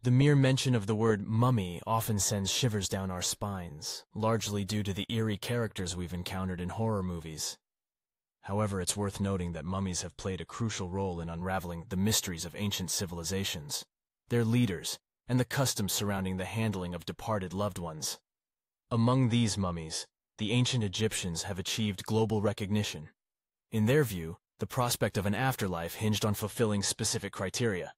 The mere mention of the word mummy often sends shivers down our spines, largely due to the eerie characters we've encountered in horror movies. However, it's worth noting that mummies have played a crucial role in unraveling the mysteries of ancient civilizations, their leaders, and the customs surrounding the handling of departed loved ones. Among these mummies, the ancient Egyptians have achieved global recognition. In their view, the prospect of an afterlife hinged on fulfilling specific criteria.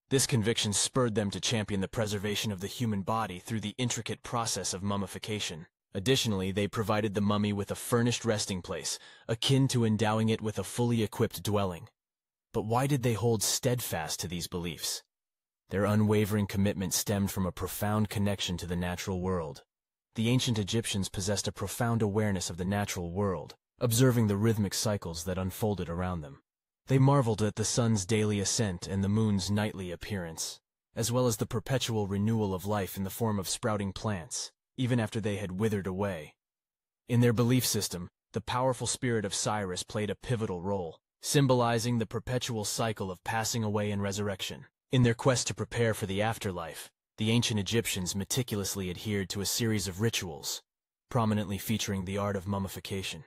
This conviction spurred them to champion the preservation of the human body through the intricate process of mummification. Additionally, they provided the mummy with a furnished resting place, akin to endowing it with a fully equipped dwelling. But why did they hold steadfast to these beliefs? Their unwavering commitment stemmed from a profound connection to the natural world. The ancient Egyptians possessed a profound awareness of the natural world, observing the rhythmic cycles that unfolded around them. They marveled at the sun's daily ascent and the moon's nightly appearance, as well as the perpetual renewal of life in the form of sprouting plants, even after they had withered away. In their belief system, the powerful spirit of Cyrus played a pivotal role, symbolizing the perpetual cycle of passing away and resurrection. In their quest to prepare for the afterlife, the ancient Egyptians meticulously adhered to a series of rituals, prominently featuring the art of mummification.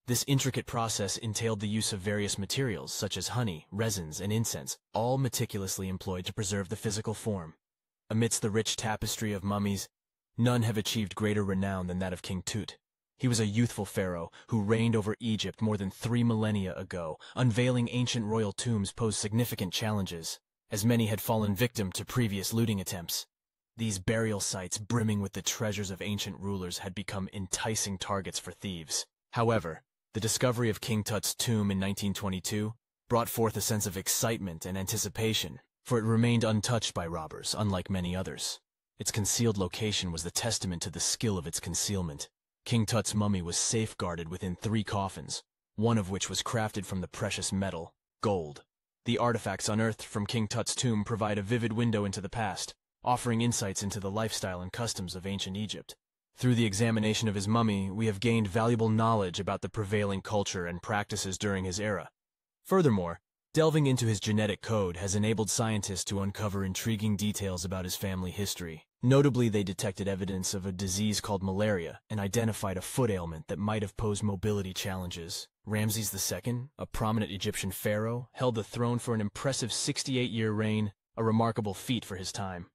This intricate process entailed the use of various materials such as honey, resins, and incense, all meticulously employed to preserve the physical form. Amidst the rich tapestry of mummies, none have achieved greater renown than that of King Tut. He was a youthful pharaoh who reigned over Egypt more than 3 millennia ago. Unveiling ancient royal tombs posed significant challenges, as many had fallen victim to previous looting attempts. These burial sites, brimming with the treasures of ancient rulers, had become enticing targets for thieves. However, the discovery of King Tut's tomb in 1922 brought forth a sense of excitement and anticipation, for it remained untouched by robbers, unlike many others. Its concealed location was the testament to the skill of its concealment. King Tut's mummy was safeguarded within 3 coffins, one of which was crafted from the precious metal, gold. The artifacts unearthed from King Tut's tomb provide a vivid window into the past, offering insights into the lifestyle and customs of ancient Egypt. Through the examination of his mummy, we have gained valuable knowledge about the prevailing culture and practices during his era. Furthermore, delving into his genetic code has enabled scientists to uncover intriguing details about his family history. Notably, they detected evidence of a disease called malaria and identified a foot ailment that might have posed mobility challenges. Ramses II, a prominent Egyptian pharaoh, held the throne for an impressive 68-year reign, a remarkable feat for his time.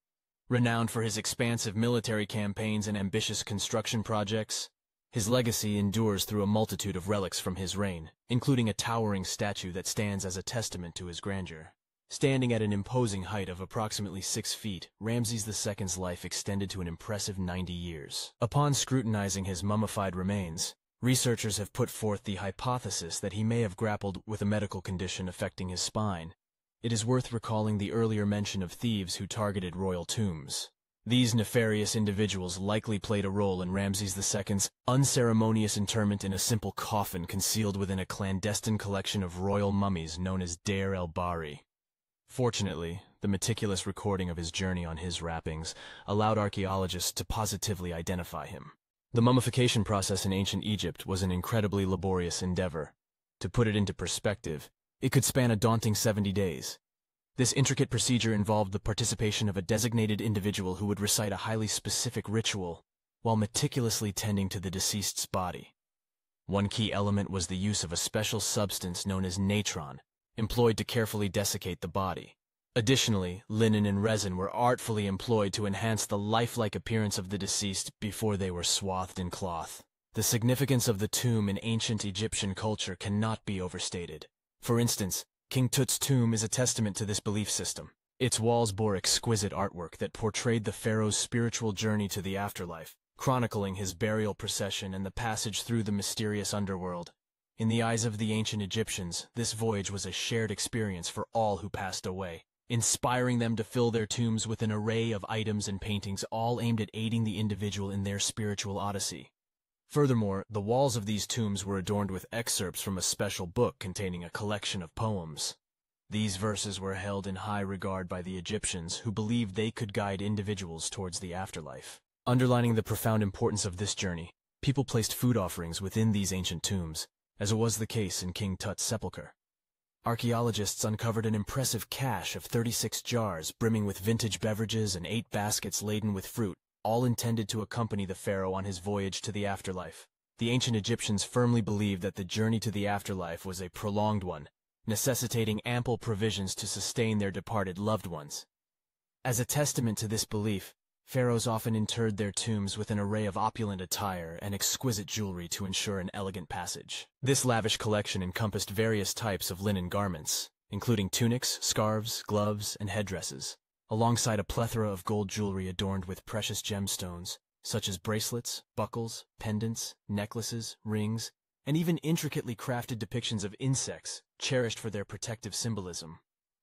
Renowned for his expansive military campaigns and ambitious construction projects, his legacy endures through a multitude of relics from his reign, including a towering statue that stands as a testament to his grandeur. Standing at an imposing height of approximately 6 feet, Ramses II's life extended to an impressive 90 years. Upon scrutinizing his mummified remains, researchers have put forth the hypothesis that he may have grappled with a medical condition affecting his spine. It is worth recalling the earlier mention of thieves who targeted royal tombs. These nefarious individuals likely played a role in Ramses II's unceremonious interment in a simple coffin concealed within a clandestine collection of royal mummies known as Deir el-Bahri. Fortunately, the meticulous recording of his journey on his wrappings allowed archaeologists to positively identify him. The mummification process in ancient Egypt was an incredibly laborious endeavor. To put it into perspective, it could span a daunting 70 days. This intricate procedure involved the participation of a designated individual who would recite a highly specific ritual while meticulously tending to the deceased's body. One key element was the use of a special substance known as natron, employed to carefully desiccate the body. Additionally, linen and resin were artfully employed to enhance the lifelike appearance of the deceased before they were swathed in cloth. The significance of the tomb in ancient Egyptian culture cannot be overstated. For instance, King Tut's tomb is a testament to this belief system. Its walls bore exquisite artwork that portrayed the pharaoh's spiritual journey to the afterlife, chronicling his burial procession and the passage through the mysterious underworld. In the eyes of the ancient Egyptians, this voyage was a shared experience for all who passed away, inspiring them to fill their tombs with an array of items and paintings, all aimed at aiding the individual in their spiritual odyssey. Furthermore, the walls of these tombs were adorned with excerpts from a special book containing a collection of poems. These verses were held in high regard by the Egyptians, who believed they could guide individuals towards the afterlife. Underlining the profound importance of this journey, people placed food offerings within these ancient tombs, as it was the case in King Tut's sepulchre. Archaeologists uncovered an impressive cache of 36 jars brimming with vintage beverages and 8 baskets laden with fruit, all intended to accompany the pharaoh on his voyage to the afterlife. The ancient Egyptians firmly believed that the journey to the afterlife was a prolonged one, necessitating ample provisions to sustain their departed loved ones. As a testament to this belief, pharaohs often interred their tombs with an array of opulent attire and exquisite jewelry to ensure an elegant passage. This lavish collection encompassed various types of linen garments, including tunics, scarves, gloves, and headdresses, alongside a plethora of gold jewelry adorned with precious gemstones, such as bracelets, buckles, pendants, necklaces, rings, and even intricately crafted depictions of insects, cherished for their protective symbolism.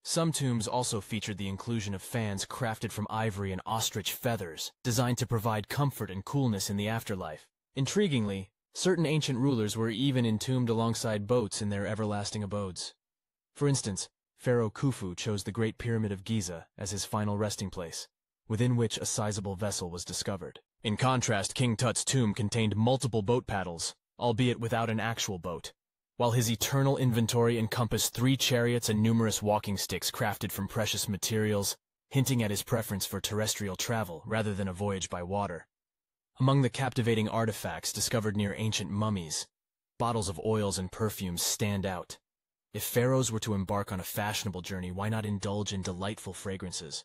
Some tombs also featured the inclusion of fans crafted from ivory and ostrich feathers, designed to provide comfort and coolness in the afterlife. Intriguingly, certain ancient rulers were even entombed alongside boats in their everlasting abodes. For instance, Pharaoh Khufu chose the Great Pyramid of Giza as his final resting place, within which a sizable vessel was discovered. In contrast, King Tut's tomb contained multiple boat paddles, albeit without an actual boat, while his eternal inventory encompassed 3 chariots and numerous walking sticks crafted from precious materials, hinting at his preference for terrestrial travel rather than a voyage by water. Among the captivating artifacts discovered near ancient mummies, bottles of oils and perfumes stand out. If pharaohs were to embark on a fashionable journey, why not indulge in delightful fragrances?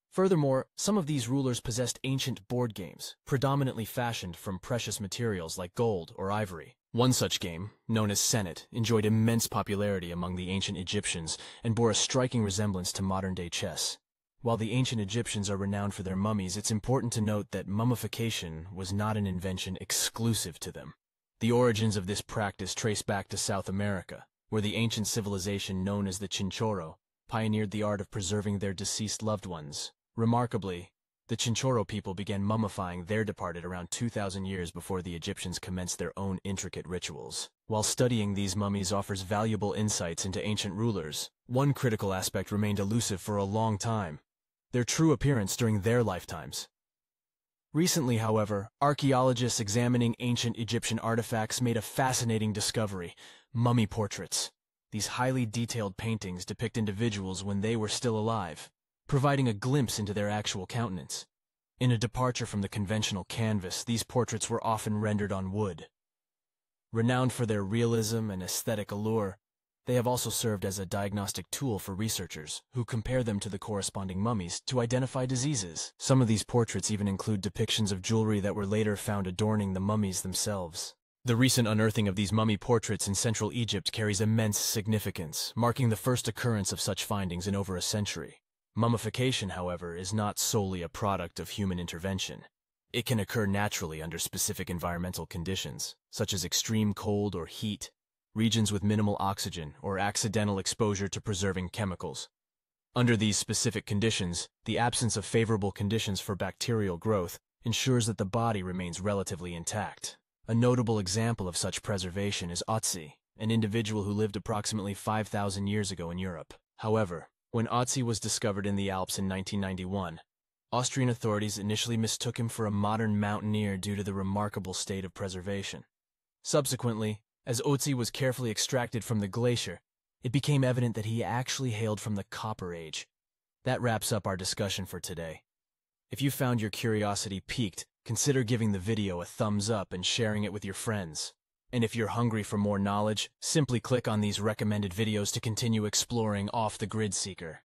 Furthermore, some of these rulers possessed ancient board games, predominantly fashioned from precious materials like gold or ivory. One such game, known as Senet, enjoyed immense popularity among the ancient Egyptians and bore a striking resemblance to modern-day chess. While the ancient Egyptians are renowned for their mummies, it's important to note that mummification was not an invention exclusive to them. The origins of this practice trace back to South America, where the ancient civilization known as the Chinchorro pioneered the art of preserving their deceased loved ones. Remarkably, the Chinchorro people began mummifying their departed around 2,000 years before the Egyptians commenced their own intricate rituals. While studying these mummies offers valuable insights into ancient rulers, one critical aspect remained elusive for a long time: their true appearance during their lifetimes. Recently, however, archaeologists examining ancient Egyptian artifacts made a fascinating discovery: mummy portraits. These highly detailed paintings depict individuals when they were still alive, providing a glimpse into their actual countenance. In a departure from the conventional canvas, these portraits were often rendered on wood. Renowned for their realism and aesthetic allure, they have also served as a diagnostic tool for researchers, who compare them to the corresponding mummies to identify diseases. Some of these portraits even include depictions of jewelry that were later found adorning the mummies themselves. The recent unearthing of these mummy portraits in Central Egypt carries immense significance, marking the first occurrence of such findings in over a century. Mummification, however, is not solely a product of human intervention. It can occur naturally under specific environmental conditions, such as extreme cold or heat, regions with minimal oxygen, or accidental exposure to preserving chemicals. Under these specific conditions, the absence of favorable conditions for bacterial growth ensures that the body remains relatively intact. A notable example of such preservation is Otzi, an individual who lived approximately 5,000 years ago in Europe. However, when Otzi was discovered in the Alps in 1991, Austrian authorities initially mistook him for a modern mountaineer due to the remarkable state of preservation. Subsequently, as Otzi was carefully extracted from the glacier, it became evident that he actually hailed from the Copper Age. That wraps up our discussion for today. If you found your curiosity piqued, consider giving the video a thumbs up and sharing it with your friends. And if you're hungry for more knowledge, simply click on these recommended videos to continue exploring Off the Grid Seeker.